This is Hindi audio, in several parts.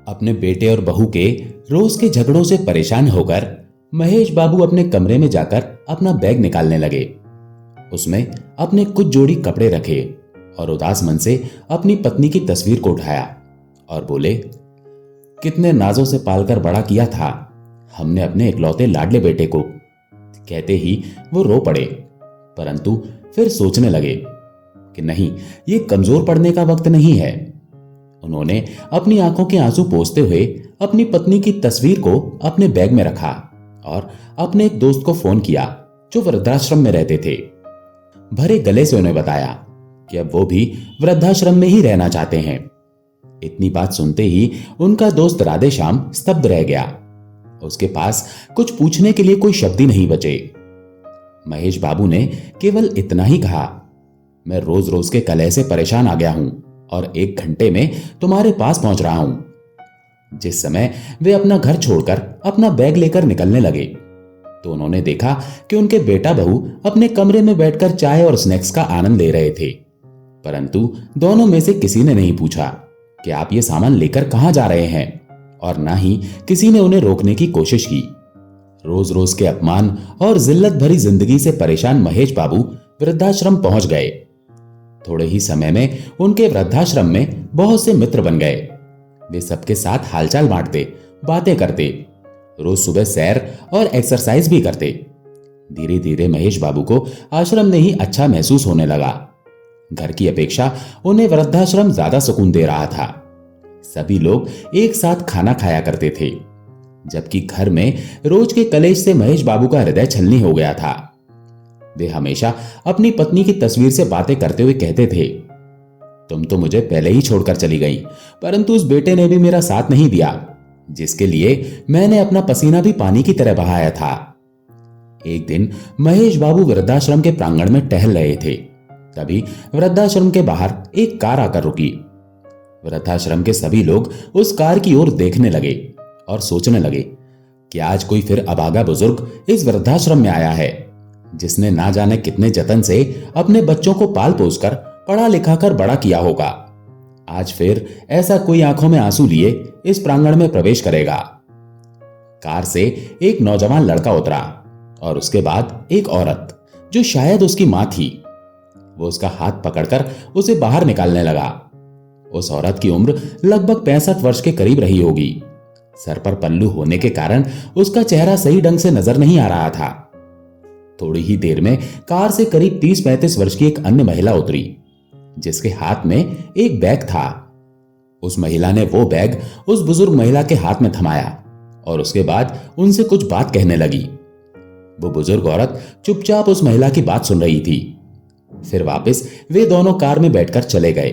अपने बेटे और बहू के रोज के झगड़ों से परेशान होकर महेश बाबू अपने कमरे में जाकर अपना बैग निकालने लगे। उसमें अपने कुछ जोड़ी कपड़े रखे और उदास मन से अपनी पत्नी की तस्वीर को उठाया और बोले, कितने नाजों से पालकर बड़ा किया था हमने अपने इकलौते लाडले बेटे को। कहते ही वो रो पड़े, परंतु फिर सोचने लगे कि नहीं, ये कमजोर पड़ने का वक्त नहीं है। उन्होंने अपनी आंखों के आंसू पोंछते हुए अपनी पत्नी की तस्वीर को अपने बैग में रखा और अपने एक दोस्त को फोन किया जो वृद्धाश्रम में रहते थे। भरे गले से उन्हें बताया कि अब वो भी वृद्धाश्रम में ही रहना चाहते हैं। इतनी बात सुनते ही उनका दोस्त राधेश्याम स्तब्ध रह गया। उसके पास कुछ पूछने के लिए कोई शब्द ही नहीं बचे। महेश बाबू ने केवल इतना ही कहा, मैं रोज रोज के कलह से परेशान आ गया हूं और 1 घंटे में तुम्हारे पास पहुंच रहा हूं। जिस समय वे अपना घर छोड़कर अपना बैग लेकर निकलने लगे तो उन्होंने देखा कि उनके बेटा बहू अपने कमरे में बैठकर चाय और स्नैक्स का आनंद ले रहे थे, परंतु दोनों में से किसी ने नहीं पूछा कि आप ये सामान लेकर कहां जा रहे हैं, और ना ही किसी ने उन्हें रोकने की कोशिश की। रोज रोज के अपमान और जिल्लत भरी जिंदगी से परेशान महेश बाबू वृद्धाश्रम पहुंच गए। थोड़े ही समय में उनके वृद्धाश्रम में बहुत से मित्र बन गए। वे सबके साथ हालचाल बांटते, बातें करते, रोज सुबह सैर और एक्सरसाइज भी करते। धीरे धीरे महेश बाबू को आश्रम में ही अच्छा महसूस होने लगा। घर की अपेक्षा उन्हें वृद्धाश्रम ज्यादा सुकून दे रहा था। सभी लोग एक साथ खाना खाया करते थे, जबकि घर में रोज के कलेश से महेश बाबू का हृदय छलनी हो गया था। वे हमेशा अपनी पत्नी की तस्वीर से बातें करते हुए कहते थे, तुम तो मुझे पहले ही छोड़कर चली गई, परंतु उस बेटे ने भी मेरा साथ नहीं दिया जिसके लिए मैंने अपना पसीना भी पानी की तरह बहाया था। एक दिन महेश बाबू वृद्धाश्रम के प्रांगण में टहल रहे थे, तभी वृद्धाश्रम के बाहर एक कार आकर रुकी। वृद्धाश्रम के सभी लोग उस कार की ओर देखने लगे और सोचने लगे कि आज कोई फिर अभागा बुजुर्ग इस वृद्धाश्रम में आया है, जिसने ना जाने कितने जतन से अपने बच्चों को पाल पोसकर पढ़ा लिखा कर बड़ा किया होगा। आज फिर ऐसा कोई आंखों में आंसू लिए इस प्रांगण में प्रवेश करेगा। कार से एक नौजवान लड़का उतरा और उसके बाद एक औरत जो शायद उसकी मां थी। वो उसका हाथ पकड़कर उसे बाहर निकालने लगा। उस औरत की उम्र लगभग 65 वर्ष के करीब रही होगी। सर पर पल्लू होने के कारण उसका चेहरा सही ढंग से नजर नहीं आ रहा था। थोड़ी ही देर में कार से करीब 30-35 वर्ष की एक अन्य महिला उतरी, जिसके हाथ में एक बैग था। उस महिला ने वो बैग उस बुजुर्ग महिला के हाथ में थमाया और उसके बाद उनसे कुछ बात कहने लगी। वो बुजुर्ग औरत चुपचाप उस महिला की बात सुन रही थी। फिर वापस वे दोनों कार में बैठकर चले गए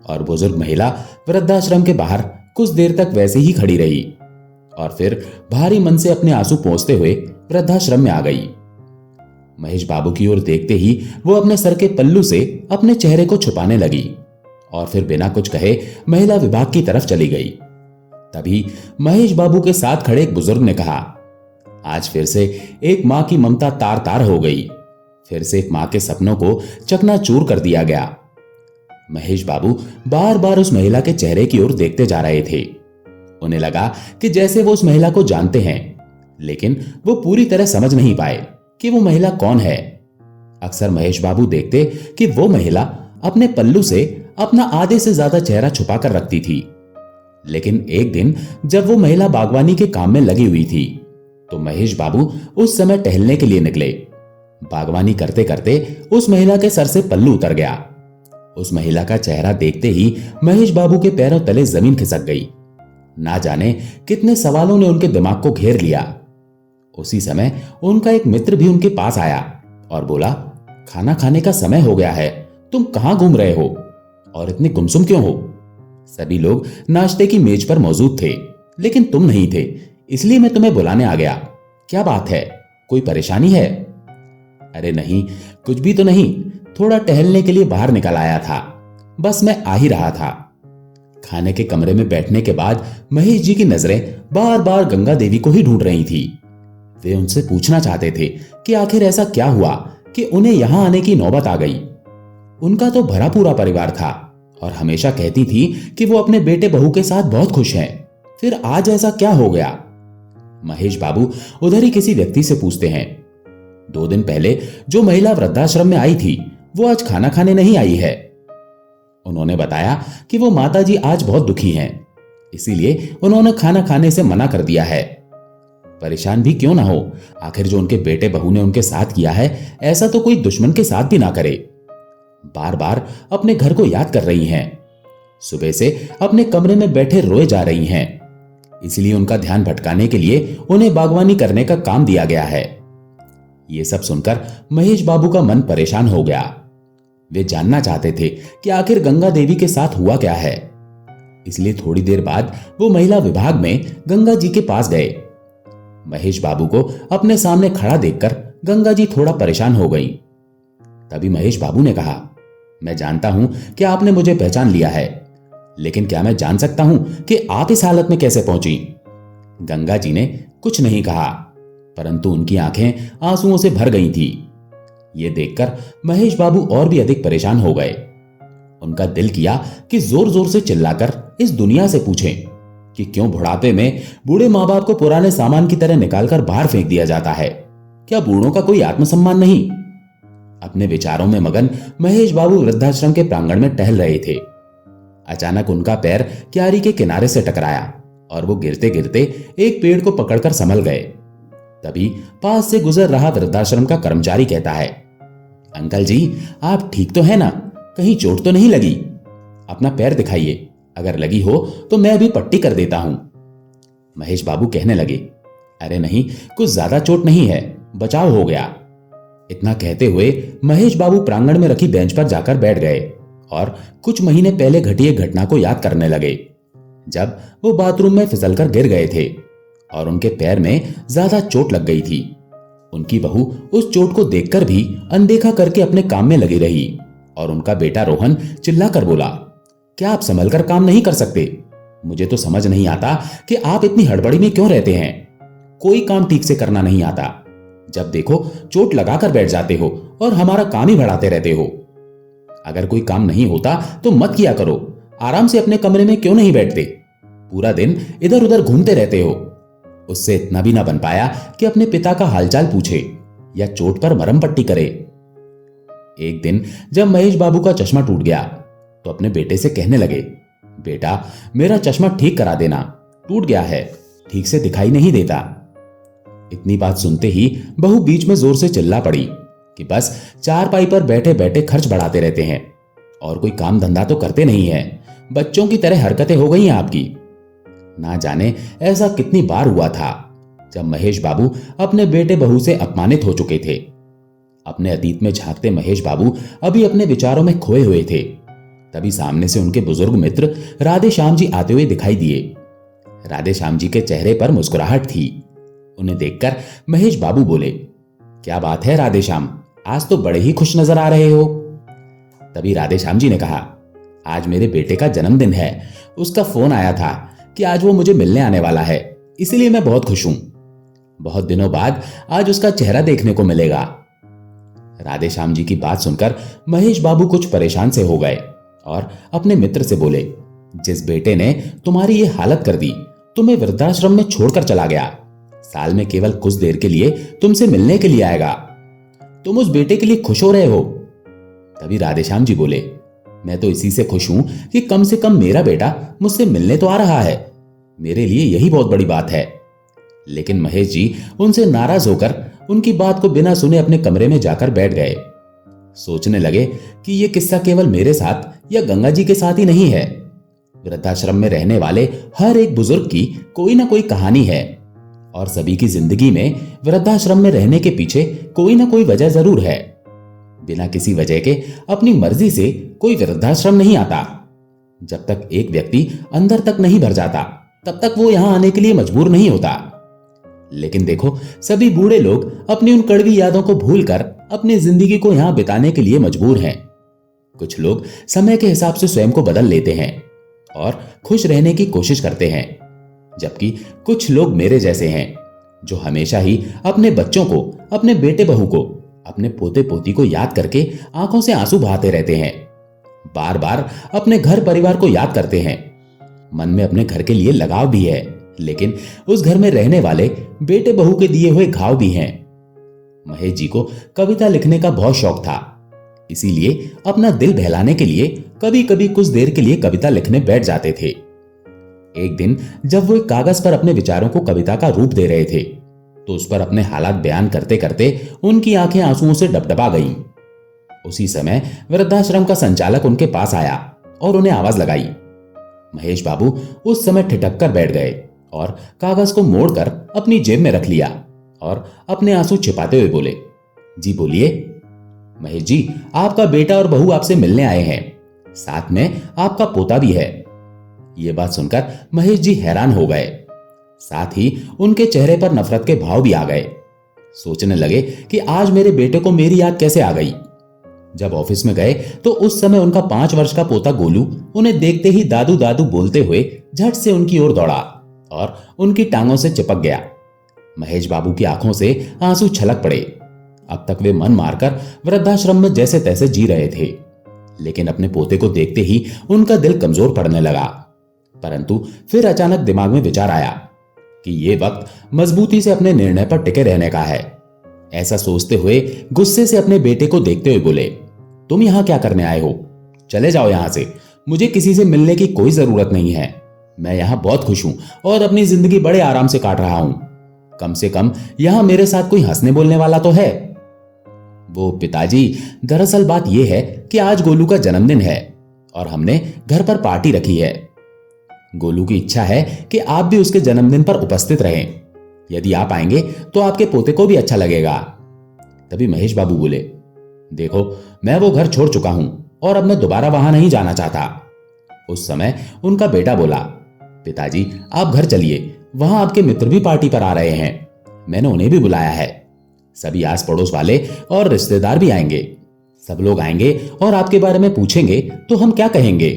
और बुजुर्ग महिला वृद्धाश्रम के बाहर कुछ देर तक वैसे ही खड़ी रही और फिर भारी मन से अपने आंसू पोंछते हुए वृद्धाश्रम में आ गई। महेश बाबू की ओर देखते ही वो अपने सर के पल्लू से अपने चेहरे को छुपाने लगी और फिर बिना कुछ कहे महिला विभाग की तरफ चली गई। तभी महेश बाबू के साथ खड़े एक बुजुर्ग ने कहा, आज फिर से एक मां की ममता तार तार हो गई। फिर से एक मां के सपनों को चकनाचूर कर दिया गया। महेश बाबू बार बार उस महिला के चेहरे की ओर देखते जा रहे थे। उन्हें लगा कि जैसे वो उस महिला को जानते हैं, लेकिन वो पूरी तरह समझ नहीं पाए कि वो महिला कौन है। अक्सर महेश बाबू देखते कि वो महिला अपने पल्लू से अपना आधे से ज्यादा चेहरा छुपा कर रखती थी, लेकिन एक दिन जब वो महिला बागवानी के काम में लगी हुई थी तो महेश बाबू उस समय टहलने के लिए निकले। बागवानी करते करते उस महिला के सर से पल्लू उतर गया। उस महिला का चेहरा देखते ही महेश बाबू के पैरों तले जमीन खिसक गई। ना जाने कितने सवालों ने उनके दिमाग को घेर लिया। उसी समय उनका एक मित्र भी उनके पास आया और बोला, खाना खाने का समय हो गया है, तुम कहां घूम रहे हो और इतने गुमसुम क्यों हो? सभी लोग नाश्ते की मेज पर मौजूद थे, लेकिन तुम नहीं थे, इसलिए मैं तुम्हें बुलाने आ गया। क्या बात है, कोई परेशानी है? अरे नहीं, कुछ भी तो नहीं, थोड़ा टहलने के लिए बाहर निकल आया था, बस मैं आ ही रहा था। खाने के कमरे में बैठने के बाद महेश जी की नजरें बार बार गंगा देवी को ही ढूंढ रही थी। वे उनसे पूछना चाहते थे कि आखिर ऐसा क्या हुआ कि उन्हें यहां आने की नौबत आ गई। उनका तो भरा पूरा परिवार था और हमेशा कहती थी कि वो अपने बेटे बहू के साथ बहुत खुश हैं, फिर आज ऐसा क्या हो गया? महेश बाबू उधर ही किसी व्यक्ति से पूछते हैं। 2 दिन पहले जो महिला वृद्धाश्रम में आई थी वो आज खाना खाने नहीं आई है। उन्होंने बताया कि वो माताजी आज बहुत दुखी हैं, इसीलिए उन्होंने खाना खाने से मना कर दिया है। परेशान भी क्यों ना हो, आखिर जो उनके बेटे बहू ने उनके साथ किया है ऐसा तो कोई दुश्मन के साथ भी ना करे। बार बार अपने घर को याद कर रही हैं, सुबह से अपने कमरे में बैठे रोए जा रही हैं, इसलिए उनका ध्यान भटकाने के लिए उन्हें बागवानी करने का काम दिया गया है। ये सब सुनकर महेश बाबू का मन परेशान हो गया। वे जानना चाहते थे कि आखिर गंगा देवी के साथ हुआ क्या है, इसलिए थोड़ी देर बाद वो महिला विभाग में गंगा जी के पास गए। महेश बाबू को अपने सामने खड़ा देखकर गंगा जी थोड़ा परेशान हो गई। तभी महेश बाबू ने कहा, मैं जानता हूं कि आपने मुझे पहचान लिया है, लेकिन क्या मैं जान सकता हूं कि आप इस हालत में कैसे पहुंची? गंगा जी ने कुछ नहीं कहा, परंतु उनकी आंखें आंसुओं से भर गई थी। ये देखकर महेश बाबू और भी अधिक परेशान हो गए। उनका दिल किया कि जोर जोर से चिल्लाकर इस दुनिया से पूछें कि क्यों बुढ़ापे में बूढ़े माँ बाप को पुराने सामान की तरह निकालकर बाहर फेंक दिया जाता है? क्या बूढ़ों का कोई आत्मसम्मान नहीं? अपने विचारों में मगन महेश बाबू वृद्धाश्रम के प्रांगण में टहल रहे थे। अचानक उनका पैर क्यारी के किनारे से टकराया और वो गिरते गिरते एक पेड़ को पकड़कर संभल गए। तभी पास से गुजर रहा वृद्धाश्रम का कर्मचारी कहता है, अंकल जी आप ठीक तो है ना? कहीं चोट तो नहीं लगी? अपना पैर दिखाइए, अगर लगी हो तो मैं अभी पट्टी कर देता हूं। महेश बाबू कहने लगे, अरे नहीं, कुछ ज्यादा चोट नहीं है, बचाव हो गया। इतना कहते हुए महेश बाबू प्रांगण में रखी बेंच पर जाकर बैठ गए और कुछ महीने पहले घटी एक घटना को याद करने लगे, जब वो बाथरूम में फिसलकर गिर गए थे और उनके पैर में ज्यादा चोट लग गई थी। उनकी बहू उस चोट को देखकर भी अनदेखा करके अपने काम में लगी रही और उनका बेटा रोहन चिल्लाकर बोला, क्या आप संभलकर काम नहीं कर सकते? मुझे तो समझ नहीं आता कि आप इतनी हड़बड़ी में क्यों रहते हैं। कोई काम ठीक से करना नहीं आता, जब देखो चोट लगाकर बैठ जाते हो और हमारा काम ही बढ़ाते रहते हो। अगर कोई काम नहीं होता तो मत किया करो, आराम से अपने कमरे में क्यों नहीं बैठते? पूरा दिन इधर उधर घूमते रहते हो। उससे इतना भी ना बन पाया कि अपने पिता का हालचाल पूछे या चोट पर मरहम पट्टी करे। एक दिन जब महेश बाबू का चश्मा टूट गया तो अपने बेटे से कहने लगे, बेटा मेरा चश्मा ठीक करा देना, टूट गया है, ठीक से दिखाई नहीं देता। इतनी बात सुनते ही बहू बीच में जोर से चिल्ला पड़ी कि बस चारपाई पर बैठे बैठे खर्च बढ़ाते रहते हैं और कोई काम धंधा तो करते नहीं है, बच्चों की तरह हरकतें हो गई हैं आपकी। ना जाने ऐसा कितनी बार हुआ था जब महेश बाबू अपने बेटे बहू से अपमानित हो चुके थे। अपने अतीत में झांकते महेश बाबू अभी अपने विचारों में खोए हुए थे। तभी सामने से उनके बुजुर्ग मित्र राधे श्याम जी आते हुए दिखाई दिए। राधे श्याम जी के चेहरे पर मुस्कुराहट थी। उन्हें देखकर महेश बाबू बोले, क्या बात है राधे श्याम, आज तो बड़े ही खुश नजर आ रहे हो। तभी राधे श्याम जी ने कहा, आज मेरे बेटे का जन्मदिन है, उसका फोन आया था कि आज वो मुझे मिलने आने वाला है, इसलिए मैं बहुत खुश हूं। बहुत दिनों बाद आज उसका चेहरा देखने को मिलेगा। राधे श्याम जी की बात सुनकर महेश बाबू कुछ परेशान से हो गए और अपने मित्र से बोले, जिस बेटे ने तुम्हारी ये हालत कर दी, तुम्हें वृद्धाश्रम में छोड़कर चला गया, साल में केवल कुछ देर के लिए तुमसे मिलने के लिए आएगा, तुम उस बेटे के लिए खुश हो रहे हो? तभी राधे श्याम जी बोले, मैं तो इसी से खुश हूं कि कम से कम मेरा बेटा मुझसे मिलने तो आ रहा है, मेरे लिए यही बहुत बड़ी बात है। लेकिन महेश जी उनसे नाराज होकर उनकी बात को बिना सुने अपने कमरे में जाकर बैठ गए। सोचने लगे कि यह किस्सा केवल मेरे साथ या गंगा जी के साथ ही नहीं है, वृद्धाश्रम में रहने वाले हर एक बुजुर्ग की कोई ना कोई कहानी है और सभी की जिंदगी में वृद्धाश्रम में रहने के पीछे कोई ना कोई वजह जरूर है। बिना किसी वजह के अपनी मर्जी से कोई वृद्धाश्रम नहीं आता। जब तक एक व्यक्ति अंदर तक नहीं भर जाता तब तक वो यहां आने के लिए मजबूर नहीं होता। लेकिन देखो, सभी बूढ़े लोग अपनी उन कड़वी यादों को भूलकर अपनी जिंदगी को यहां बिताने के लिए मजबूर हैं। कुछ लोग समय के हिसाब से स्वयं को बदल लेते हैं और खुश रहने की कोशिश करते हैं, जबकि कुछ लोग मेरे जैसे हैं जो हमेशा ही अपने बच्चों को, अपने बेटे बहू को, अपने पोते पोती को याद करके आंखों से आंसू बहाते रहते हैं, बार बार अपने घर परिवार को याद करते हैं। मन में अपने घर के लिए लगाव भी है, लेकिन उस घर में रहने वाले बेटे बहू के दिए हुए घाव भी हैं। महेश जी को कविता लिखने का बहुत शौक था, इसीलिए अपना दिल बहलाने के लिए कभी कभी कुछ देर के लिए कविता लिखने बैठ जाते थे। एक दिन जब वो एक कागज पर अपने विचारों को कविता का रूप दे रहे थे, तो उस पर अपने हालात बयान करते करते उनकी आंखें आंसुओं से डबडबा गईं। उसी समय वृद्धाश्रम का संचालक उनके पास आया और उन्हें आवाज लगाई। महेश बाबू उस समय ठिठक कर बैठ गए और कागज को मोड़कर अपनी जेब में रख लिया और अपने आंसू छिपाते हुए बोले, जी बोलिए। महेश जी, आपका बेटा और बहू आपसे मिलने आए हैं, साथ में आपका पोता भी है। ये बात सुनकर महेश जी हैरान हो गए, साथ ही उनके चेहरे पर नफरत के भाव भी आ गए। सोचने लगे कि आज मेरे बेटे को मेरी याद कैसे आ गई। जब ऑफिस में गए तो उस समय उनका 5 वर्ष का पोता गोलू उन्हें देखते ही दादू दादू बोलते हुए झट से उनकी ओर दौड़ा और उनकी टांगों से चिपक गया। महेश बाबू की आंखों से आंसू छलक पड़े। अब तक वे मन मारकर वृद्धाश्रम में जैसे तैसे जी रहे थे, लेकिन अपने पोते को देखते ही उनका दिल कमजोर पड़ने लगा। परंतु फिर अचानक दिमाग में विचार आया कि ये वक्त मजबूती से अपने निर्णय पर टिके रहने का है। ऐसा सोचते हुए गुस्से से अपने बेटे को देखते हुए बोले, तुम यहां क्या करने आए हो? चले जाओ यहां से, मुझे किसी से मिलने की कोई जरूरत नहीं है। मैं यहां बहुत खुश हूं और अपनी जिंदगी बड़े आराम से काट रहा हूं। कम से कम यहां मेरे साथ कोई हंसने बोलने वाला तो है। वो पिताजी, दरअसल बात यह है कि आज गोलू का जन्मदिन है और हमने घर पर पार्टी रखी है। गोलू की इच्छा है कि आप भी उसके जन्मदिन पर उपस्थित रहें। यदि आप आएंगे तो आपके पोते को भी अच्छा लगेगा। तभी महेश बाबू बोले, देखो, मैं वो घर छोड़ चुका हूं और अब मैं दोबारा वहां नहीं जाना चाहता। उस समय उनका बेटा बोला, पिताजी आप घर चलिए, वहां आपके मित्र भी पार्टी पर आ रहे हैं, मैंने उन्हें भी बुलाया है। सभी आस पड़ोस वाले और रिश्तेदार भी आएंगे। सब लोग आएंगे और आपके बारे में पूछेंगे तो हम क्या कहेंगे?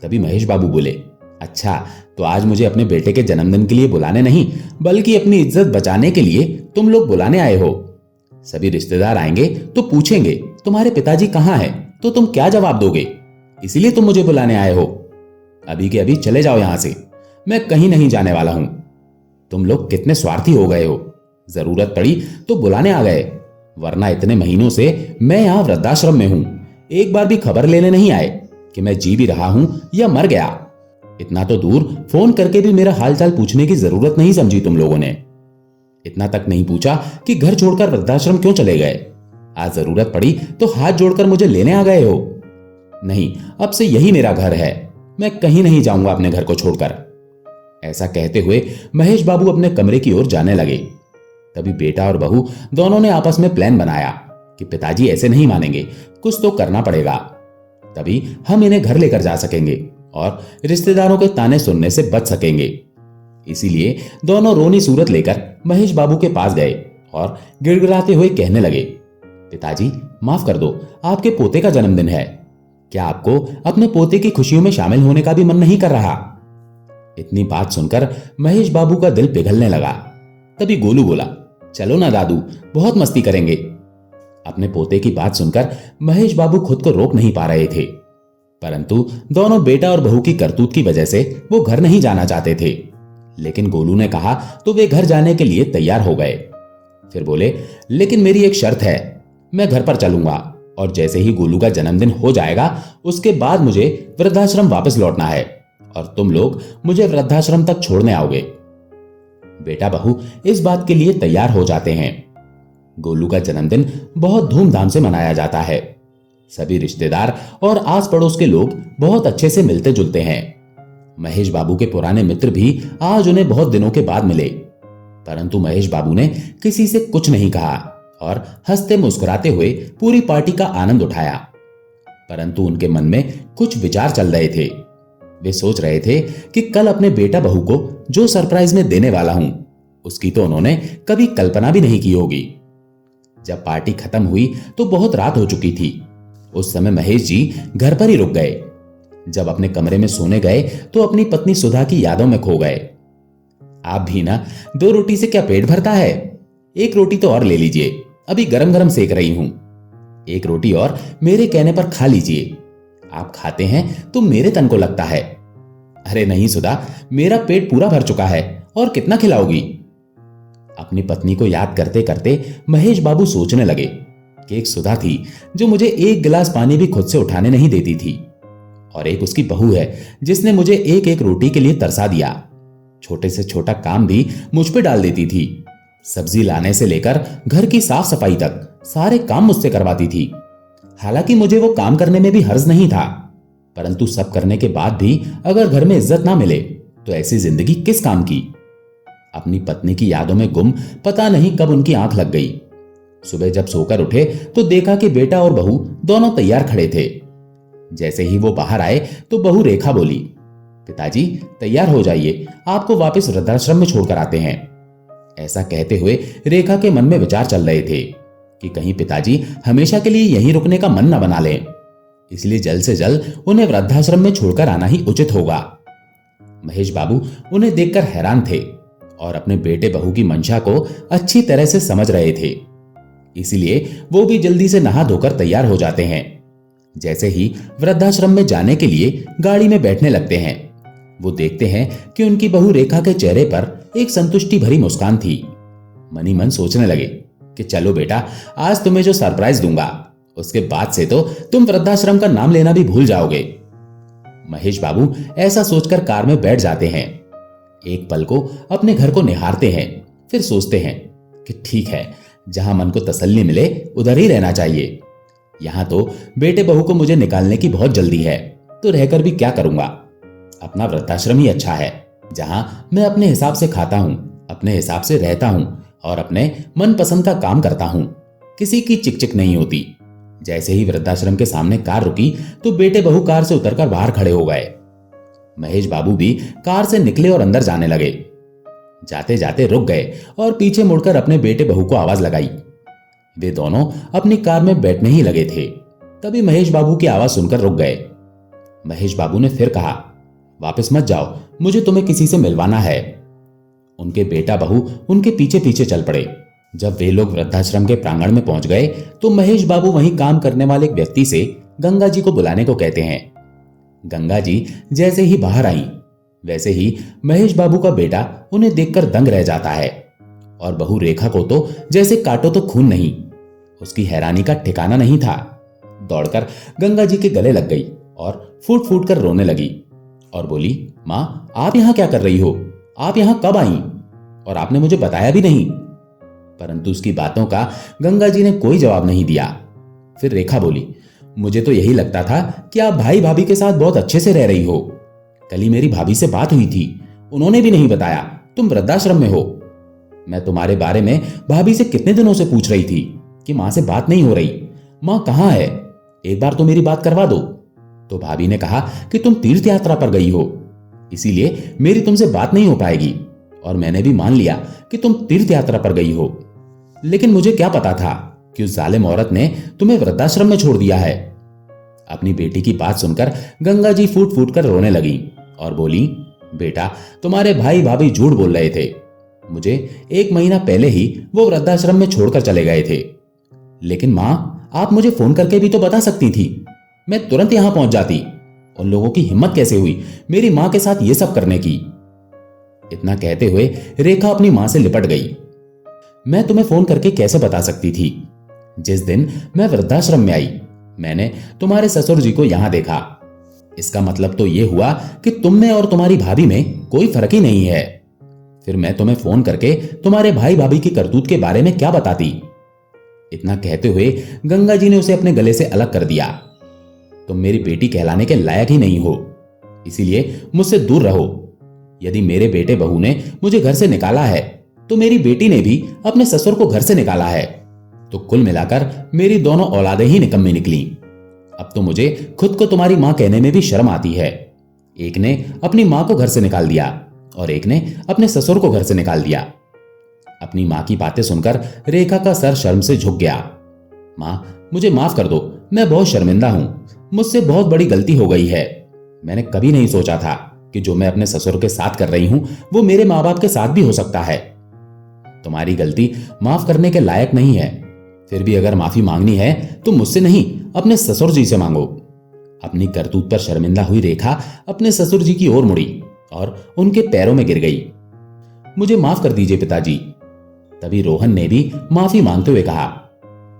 तभी महेश बाबू बोले, अच्छा, तो आज मुझे अपने बेटे के जन्मदिन के लिए बुलाने नहीं बल्कि अपनी इज्जत बचाने के लिए तुम लोग बुलाने आए हो। सभी रिश्तेदार आएंगे तो पूछेंगे तुम्हारे पिताजी कहाँ हैं, तो तुम क्या जवाब दोगे? इसीलिए तुम मुझे बुलाने आए हो। अभी के अभी चले जाओ यहां से, मैं कहीं नहीं जाने वाला हूं। तुम लोग कितने स्वार्थी हो गए हो, जरूरत पड़ी तो बुलाने आ गए, वरना इतने महीनों से मैं यहां वृद्धाश्रम में हूं, एक बार भी खबर लेने नहीं आए कि मैं जी भी रहा हूं या मर गया। इतना तो दूर फोन करके भी मेरा हालचाल पूछने की जरूरत नहीं समझी तुम लोगों ने। इतना तक नहीं पूछा कि घर छोड़कर वृद्धाश्रम क्यों चले गए। आज जरूरत पड़ी तो हाथ जोड़कर मुझे लेने आ गए हो। नहीं, अब से यही मेरा घर है, मैं कहीं नहीं जाऊंगा अपने घर को छोड़कर। ऐसा कहते हुए महेश बाबू अपने कमरे की ओर जाने लगे। तभी बेटा और बहू दोनों ने आपस में प्लान बनाया कि पिताजी ऐसे नहीं मानेंगे, कुछ तो करना पड़ेगा, तभी हम इन्हें घर लेकर जा सकेंगे और रिश्तेदारों के ताने सुनने से बच सकेंगे। इसीलिए दोनों रोनी सूरत लेकर महेश बाबू के पास गए और गिड़गिड़ाते हुए कहने लगे, पिताजी माफ कर दो, आपके पोते का जन्मदिन है, क्या आपको अपने पोते की खुशियों में शामिल होने का भी मन नहीं कर रहा? इतनी बात सुनकर महेश बाबू का दिल पिघलने लगा। तभी गोलू बोला, चलो ना दादू, बहुत मस्ती करेंगे। अपने पोते की बात सुनकर महेश बाबू खुद को रोक नहीं पा रहे थे, परंतु दोनों बेटा और बहू की करतूत की वजह से वो घर नहीं जाना चाहते थे। लेकिन गोलू ने कहा तो वे घर जाने के लिए तैयार हो गए। फिर बोले, लेकिन मेरी एक शर्त है, मैं घर पर चलूंगा और जैसे ही गोलू का जन्मदिन हो जाएगा उसके बाद मुझे वृद्धाश्रम वापस लौटना है और तुम लोग मुझे वृद्धाश्रम तक छोड़ने आओगे। बेटा बहू इस बात के लिए तैयार हो जाते हैं। गोलू का जन्मदिन बहुत धूमधाम से मनाया जाता है। सभी रिश्तेदार और आस पड़ोस के लोग बहुत अच्छे से मिलते जुलते हैं। महेश बाबू के पुराने मित्र भी आज उन्हें बहुत दिनों के बाद मिले, परंतु महेश बाबू ने किसी से कुछ नहीं कहा और हंसते मुस्कुराते हुए पूरी पार्टी का आनंद उठाया। परंतु उनके मन में कुछ विचार चल रहे थे। वे सोच रहे थे कि कल अपने बेटा बहू को जो सरप्राइज में देने वाला हूं, उसकी तो उन्होंने कभी कल्पना भी नहीं की होगी। जब पार्टी खत्म हुई तो बहुत रात हो चुकी थी। उस समय महेश जी घर पर ही रुक गए। जब अपने कमरे में सोने गए तो अपनी पत्नी सुधा की यादों में खो गए। आप भी ना, 2 रोटी से क्या पेट भरता है? 1 रोटी तो और ले लीजिए, अभी गरम गरम सेक रही हूं। 1 रोटी और मेरे कहने पर खा लीजिए, आप खाते हैं तो मेरे तन को लगता है। अरे नहीं सुधा, मेरा पेट पूरा भर चुका है, और कितना खिलाओगी? अपनी पत्नी को याद करते करते महेश बाबू सोचने लगे कि एक सुधा थी जो मुझे एक गिलास पानी भी खुद से उठाने नहीं देती थी, और एक उसकी बहू है जिसने मुझे एक एक रोटी के लिए तरसा दिया। छोटे से छोटा काम भी मुझ पे डाल देती थी। सब्जी लाने से लेकर घर की साफ सफाई तक सारे काम मुझसे करवाती थी। हालांकि मुझे वो काम करने में भी हर्ज नहीं था, परंतु सब करने के बाद भी अगर घर में इज्जत ना मिले तो ऐसी जिंदगी किस काम की। अपनी पत्नी की यादों में गुम पता नहीं कब उनकी आंख लग गई। सुबह जब सोकर उठे तो देखा कि बेटा और बहू दोनों तैयार खड़े थे। जैसे ही वो बाहर आए तो बहू रेखा बोली, पिताजी तैयार हो जाइए, आपको वापस वृद्धाश्रम में छोड़कर आते हैं। ऐसा कहते हुए रेखा के मन में विचार चल रहे थे कि कहीं पिताजी हमेशा के लिए यहीं रुकने का मन न बना लें, इसलिए जल्द से जल्द उन्हें वृद्धाश्रम में छोड़कर आना ही उचित होगा। महेश बाबू उन्हें देखकर हैरान थे और अपने बेटे बहू की मंशा को अच्छी तरह से समझ रहे थे, इसलिए वो भी जल्दी से नहा धोकर तैयार हो जाते हैं। जैसे ही वृद्धाश्रम में जाने के लिए गाड़ी में बैठने लगते हैं, वो देखते हैं कि उनकी बहू रेखा के चेहरे पर एक संतुष्टि भरी मुस्कान थी। मनी मन सोचने लगे कि चलो बेटा, आज तुम्हें जो सरप्राइज दूंगा उसके बाद से तो तुम वृद्धाश्रम का नाम लेना भी भूल जाओगे। महेश बाबू ऐसा सोचकर कार में बैठ जाते हैं। एक पल को अपने घर को निहारते हैं, फिर सोचते हैं कि ठीक है, जहां मन को तसल्ली मिले उधर ही रहना चाहिए। यहां तो बेटे बहू को मुझे निकालने की बहुत जल्दी है, तो रहकर भी क्या करूंगा। अपना वृद्धाश्रम ही अच्छा है, जहां मैं अपने हिसाब से खाता हूं, अपने हिसाब से रहता हूं और अपने मनपसंद का काम करता हूं। किसी की चिकचिक नहीं होती। जैसे ही वृद्धाश्रम के सामने कार रुकी तो बेटे बहू कार से उतरकर बाहर खड़े हो गए। महेश बाबू भी कार से निकले और अंदर जाने लगे। जाते जाते रुक गए और पीछे मुड़कर अपने बेटे बहू को आवाज लगाई। वे दोनों अपनी कार में बैठने ही लगे थे, तभी महेश बाबू की आवाज सुनकर रुक गए। महेश बाबू ने फिर कहा, वापस मत जाओ, मुझे तुम्हें किसी से मिलवाना है। उनके बेटा बहू उनके पीछे पीछे चल पड़े। जब वे लोग वृद्धाश्रम के प्रांगण में पहुंच गए तो महेश बाबू वहीं काम करने वाले एक व्यक्ति से गंगा जी को बुलाने को कहते हैं। गंगा जी जैसे ही बाहर आई, वैसे ही महेश बाबू का बेटा उन्हें देखकर दंग रह जाता है, और बहू रेखा को तो जैसे काटो तो खून नहीं। उसकी हैरानी का ठिकाना नहीं था। दौड़कर गंगा जी के गले लग गई और फूट फूट कर रोने लगी और बोली, मां आप यहां क्या कर रही हो? आप यहां कब आई? और आपने मुझे बताया भी नहीं। परंतु उसकी बातों का गंगा जी ने कोई जवाब नहीं दिया। फिर रेखा बोली, मुझे तो यही लगता था कि आप भाई भाभी के साथ बहुत अच्छे से रह रही हो। कल ही मेरी भाभी से बात हुई थी, उन्होंने भी नहीं बताया तुम वृद्धाश्रम में हो। मैं तुम्हारे बारे में भाभी से कितने दिनों से पूछ रही थी कि मां से बात नहीं हो रही, मां कहां है, एक बार तो मेरी बात करवा दो। तो भाभी ने कहा कि तुम तीर्थ यात्रा पर गई हो, इसीलिए मेरी तुमसे बात नहीं हो पाएगी, और मैंने भी मान लिया कि तुम तीर्थ यात्रा पर गई हो। लेकिन मुझे क्या पता था कि उस जालिम औरत ने तुम्हें वृद्धाश्रम में छोड़ दिया है। अपनी बेटी की बात सुनकर गंगा जी फूट फूट कर रोने लगी और बोली, बेटा तुम्हारे भाई भाभी झूठ बोल रहे थे। मुझे 1 महीना पहले ही वो वृद्धाश्रम में छोड़कर चले गए थे। लेकिन मां, आप मुझे फोन करके भी तो बता सकती थी, मैं तुरंत यहां पहुंच जाती। उन लोगों की हिम्मत कैसे हुई मेरी मां के साथ ये सब करने की? इतना कहते हुए रेखा अपनी मां से लिपट गई। मैं तुम्हें फोन करके कैसे बता सकती थी? जिस दिन मैं वृद्धाश्रम में आई, मैंने तुम्हारे ससुर जी को यहां देखा। इसका मतलब तो यह हुआ कि तुम में और तुम्हारी भाभी में कोई फर्क ही नहीं है। फिर मैं तुम्हें फोन करके तुम्हारे भाई भाभी की करतूत के बारे में क्या बताती? इतना कहते हुए गंगा जी ने उसे अपने गले से अलग कर दिया। तुम मेरी बेटी कहलाने के लायक ही नहीं हो, इसीलिए मुझसे दूर रहो। यदि मेरे बेटे बहू ने मुझे घर से निकाला है तो मेरी बेटी ने भी अपने ससुर को घर से निकाला है। तो कुल मिलाकर मेरी दोनों औलादें ही निकम्मी निकली। अब तो मुझे खुद को तुम्हारी मां कहने में भी शर्म आती है। एक ने अपनी मां को घर से निकाल दिया और एक ने अपने ससुर को घर से निकाल दिया। अपनी मां की बातें सुनकर रेखा का सर शर्म से झुक गया। मां, मुझे माफ कर दो, मैं बहुत शर्मिंदा हूं। मुझसे बहुत बड़ी गलती हो गई है। मैंने कभी नहीं सोचा था कि जो मैं अपने ससुर के साथ कर रही हूं वो मेरे माँ बाप के साथ भी हो सकता है। तुम्हारी गलती माफ करने के लायक नहीं है। फिर भी अगर माफी मांगनी है तो मुझसे नहीं, अपने ससुर जी से मांगो। अपनी करतूत पर शर्मिंदा हुई रेखा अपने ससुर जी की ओर मुड़ी और उनके पैरों में गिर गई। मुझे माफ कर दीजिए पिताजी। तभी रोहन ने भी माफी मांगते हुए कहा,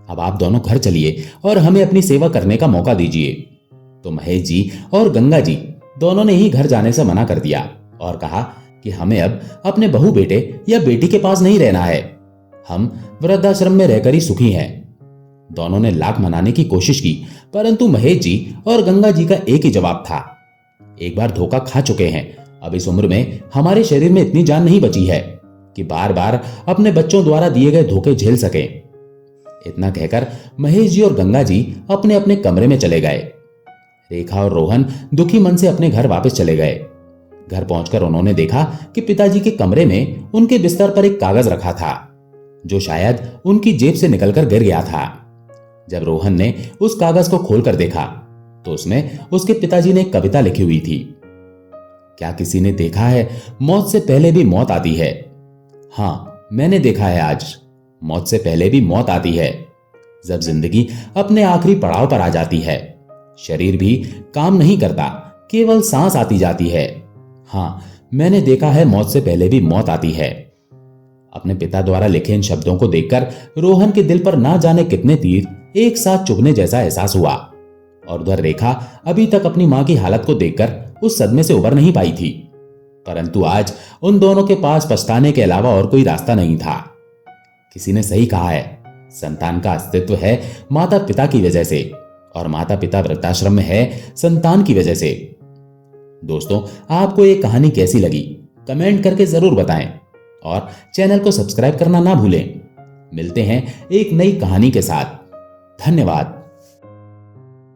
अब आप दोनों घर चलिए और हमें अपनी सेवा करने का मौका दीजिए। तो महेश जी और गंगा जी दोनों ने ही घर जाने से मना कर दिया और कहा कि हमें अब अपने बहू बेटे या बेटी के पास नहीं रहना है, हम वृद्धाश्रम में रहकर ही सुखी हैं। दोनों ने लाख मनाने की कोशिश की, परंतु महेश जी और गंगा जी का एक ही जवाब था, एक बार धोखा खा चुके हैं, अब इस उम्र में हमारे शरीर में इतनी जान नहीं बची है कि बार बार अपने बच्चों द्वारा दिए गए धोखे झेल सकें। इतना कहकर महेश जी और गंगा जी अपने अपने कमरे में चले गए। रेखा और रोहन दुखी मन से अपने घर वापस चले गए। घर पहुंचकर उन्होंने देखा कि पिताजी के कमरे में उनके बिस्तर पर एक कागज रखा था जो शायद उनकी जेब से निकलकर गिर गया था। जब रोहन ने उस कागज को खोलकर देखा तो उसमें उसके पिताजी ने एक कविता लिखी हुई थी। क्या किसी ने देखा है मौत से पहले भी मौत आती है? हाँ, मैंने देखा है आज मौत से पहले भी मौत आती है। जब जिंदगी अपने आखिरी पड़ाव पर आ जाती है, शरीर भी काम नहीं करता, केवल सांस आती जाती है। हाँ, मैंने देखा है मौत से पहले भी मौत आती है। अपने पिता द्वारा लिखे इन शब्दों को देखकर रोहन के दिल पर ना जाने कितने तीर एक साथ चुभने जैसा एहसास हुआ। और उधर रेखा अभी तक अपनी मां की हालत को देखकर उस सदमे से उबर नहीं पाई थी, परंतु आज उन दोनों के पास पछताने के अलावा और कोई रास्ता नहीं था। किसी ने सही कहा है, संतान का अस्तित्व है माता पिता की वजह से और माता पिता वृद्धाश्रम में है संतान की वजह से। दोस्तों, आपको ये कहानी कैसी लगी कमेंट करके जरूर बताएं और चैनल को सब्सक्राइब करना ना भूलें। मिलते हैं एक नई कहानी के साथ। धन्यवाद।